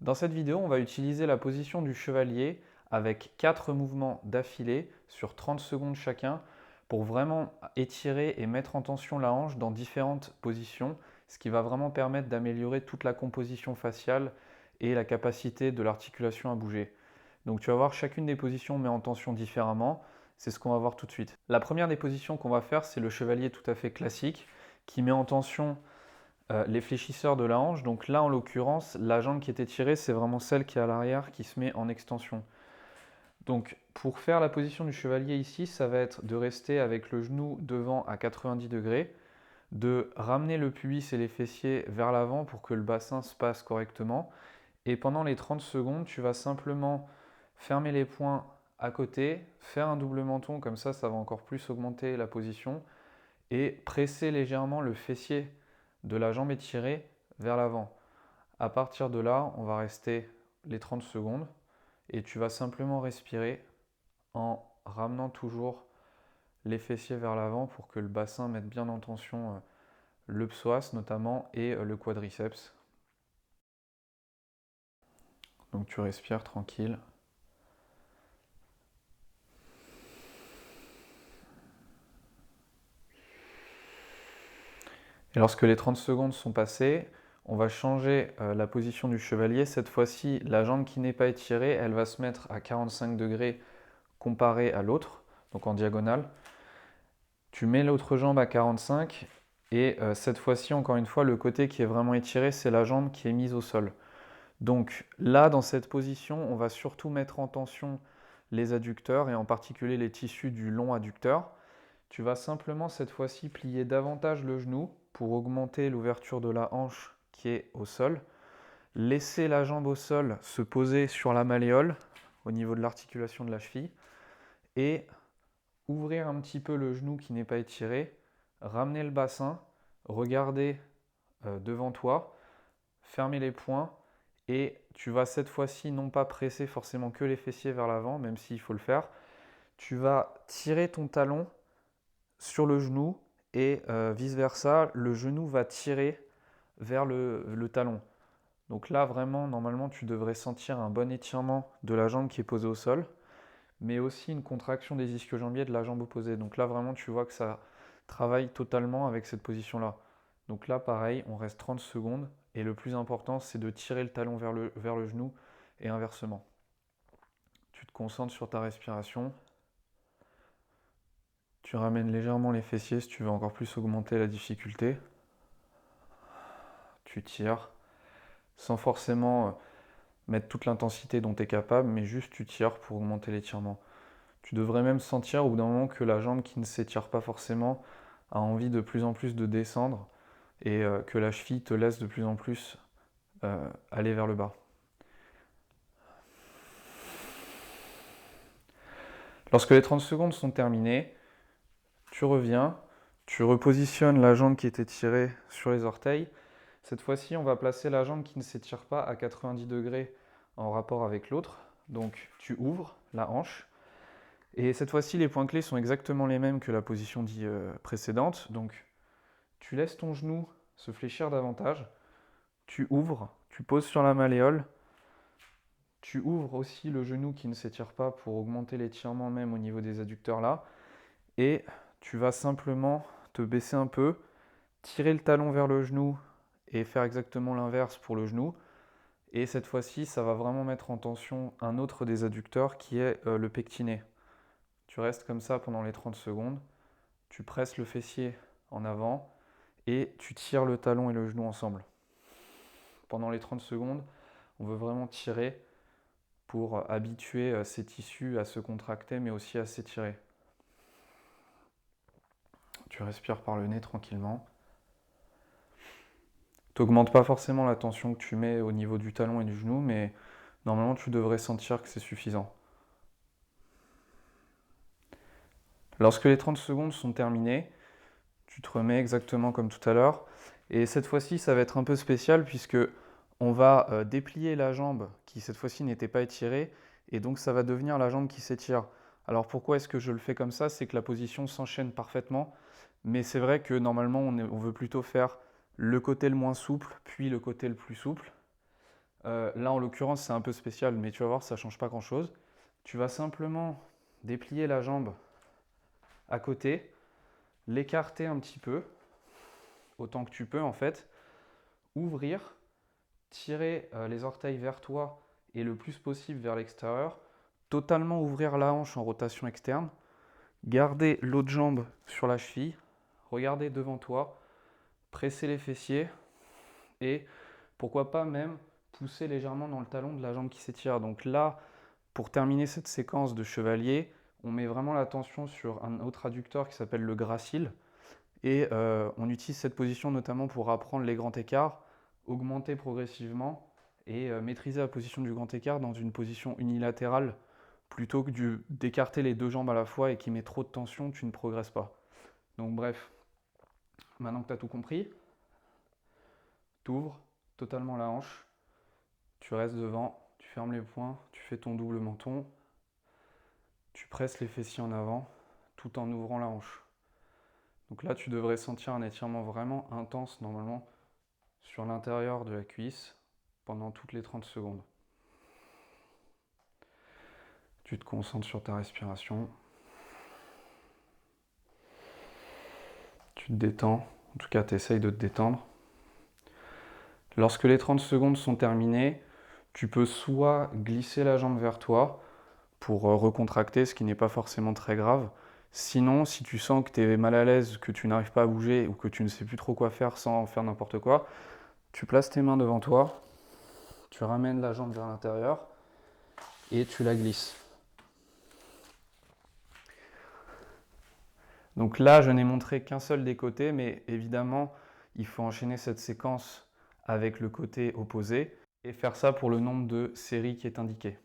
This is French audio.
Dans cette vidéo, on va utiliser la position du chevalier avec 4 mouvements d'affilée sur 30 secondes chacun pour vraiment étirer et mettre en tension la hanche dans différentes positions, ce qui va vraiment permettre d'améliorer toute la composition faciale et la capacité de l'articulation à bouger. Donc tu vas voir, chacune des positions met en tension différemment, c'est ce qu'on va voir tout de suite. La première des positions qu'on va faire, c'est le chevalier tout à fait classique qui met en tension les fléchisseurs de la hanche. Donc là, en l'occurrence, la jambe qui est étirée, c'est vraiment celle qui est à l'arrière qui se met en extension. Donc pour faire la position du chevalier ici, ça va être de rester avec le genou devant à 90 degrés, de ramener le pubis et les fessiers vers l'avant pour que le bassin se passe correctement. Et pendant les 30 secondes, tu vas simplement fermer les poings à côté, faire un double menton, comme ça va encore plus augmenter la position, et presser légèrement le fessier de la jambe étirée vers l'avant. À partir de là, on va rester les 30 secondes et tu vas simplement respirer en ramenant toujours les fessiers vers l'avant pour que le bassin mette bien en tension le psoas notamment et le quadriceps. Donc tu respires tranquille. Et lorsque les 30 secondes sont passées, on va changer la position du chevalier. Cette fois-ci, la jambe qui n'est pas étirée, elle va se mettre à 45 degrés comparé à l'autre, donc en diagonale. Tu mets l'autre jambe à 45 et cette fois-ci, encore une fois, le côté qui est vraiment étiré, c'est la jambe qui est mise au sol. Donc là, dans cette position, on va surtout mettre en tension les adducteurs et en particulier les tissus du long adducteur. Tu vas simplement cette fois-ci plier davantage le genou pour augmenter l'ouverture de la hanche qui est au sol. Laisser la jambe au sol se poser sur la malléole au niveau de l'articulation de la cheville et ouvrir un petit peu le genou qui n'est pas étiré, ramener le bassin, regarder devant toi, fermer les poings et tu vas cette fois-ci non pas presser forcément que les fessiers vers l'avant, même s'il faut le faire, tu vas tirer ton talon sur le genou et vice-versa, le genou va tirer vers le talon. Donc là, vraiment, normalement, tu devrais sentir un bon étirement de la jambe qui est posée au sol, mais aussi une contraction des ischio-jambiers de la jambe opposée. Donc là, vraiment, tu vois que ça travaille totalement avec cette position-là. Donc là, pareil, on reste 30 secondes, et le plus important, c'est de tirer le talon vers le genou et inversement. Tu te concentres sur ta respiration. Tu ramènes légèrement les fessiers si tu veux encore plus augmenter la difficulté. Tu tires sans forcément mettre toute l'intensité dont tu es capable, mais juste tu tires pour augmenter l'étirement. Tu devrais même sentir au bout d'un moment que la jambe qui ne s'étire pas forcément a envie de plus en plus de descendre et que la cheville te laisse de plus en plus aller vers le bas. Lorsque les 30 secondes sont terminées, tu reviens, tu repositionnes la jambe qui était tirée sur les orteils. Cette fois-ci, on va placer la jambe qui ne s'étire pas à 90 degrés en rapport avec l'autre. Donc tu ouvres la hanche. Et cette fois-ci, les points clés sont exactement les mêmes que la position précédente. Donc tu laisses ton genou se fléchir davantage. Tu ouvres, tu poses sur la malléole. Tu ouvres aussi le genou qui ne s'étire pas pour augmenter l'étirement même au niveau des adducteurs là. Et tu vas simplement te baisser un peu, tirer le talon vers le genou et faire exactement l'inverse pour le genou. Et cette fois-ci, ça va vraiment mettre en tension un autre des adducteurs qui est le pectiné. Tu restes comme ça pendant les 30 secondes. Tu presses le fessier en avant et tu tires le talon et le genou ensemble. Pendant les 30 secondes, on veut vraiment tirer pour habituer ces tissus à se contracter mais aussi à s'étirer. Tu respires par le nez tranquillement. Tu n'augmentes pas forcément la tension que tu mets au niveau du talon et du genou, mais normalement tu devrais sentir que c'est suffisant. Lorsque les 30 secondes sont terminées, tu te remets exactement comme tout à l'heure. Et cette fois-ci, ça va être un peu spécial puisque on va déplier la jambe qui cette fois-ci n'était pas étirée et donc ça va devenir la jambe qui s'étire. Alors pourquoi est-ce que je le fais comme ça? C'est que la position s'enchaîne parfaitement, mais c'est vrai que normalement on veut plutôt faire le côté le moins souple, puis le côté le plus souple. Là, en l'occurrence, c'est un peu spécial, mais tu vas voir, ça ne change pas grand-chose. Tu vas simplement déplier la jambe à côté, l'écarter un petit peu, autant que tu peux en fait, ouvrir, tirer les orteils vers toi et le plus possible vers l'extérieur, totalement ouvrir la hanche en rotation externe, garder l'autre jambe sur la cheville, regarder devant toi, presser les fessiers et pourquoi pas même pousser légèrement dans le talon de la jambe qui s'étire. Donc là, pour terminer cette séquence de chevalier, on met vraiment l'attention sur un autre adducteur qui s'appelle le gracile. Et on utilise cette position notamment pour apprendre les grands écarts, augmenter progressivement et maîtriser la position du grand écart dans une position unilatérale plutôt que d'écarter les deux jambes à la fois et qui met trop de tension, tu ne progresses pas. Donc bref, maintenant que tu as tout compris, tu ouvres totalement la hanche, tu restes devant, tu fermes les poings, tu fais ton double menton, tu presses les fessiers en avant tout en ouvrant la hanche. Donc là, tu devrais sentir un étirement vraiment intense normalement sur l'intérieur de la cuisse pendant toutes les 30 secondes. Tu te concentres sur ta respiration. Tu te détends, en tout cas tu essayes de te détendre. Lorsque les 30 secondes sont terminées, tu peux soit glisser la jambe vers toi pour recontracter, ce qui n'est pas forcément très grave. Sinon, si tu sens que tu es mal à l'aise, que tu n'arrives pas à bouger ou que tu ne sais plus trop quoi faire sans faire n'importe quoi, tu places tes mains devant toi, tu ramènes la jambe vers l'intérieur et tu la glisses. Donc là, je n'ai montré qu'un seul des côtés, mais évidemment, il faut enchaîner cette séquence avec le côté opposé et faire ça pour le nombre de séries qui est indiqué.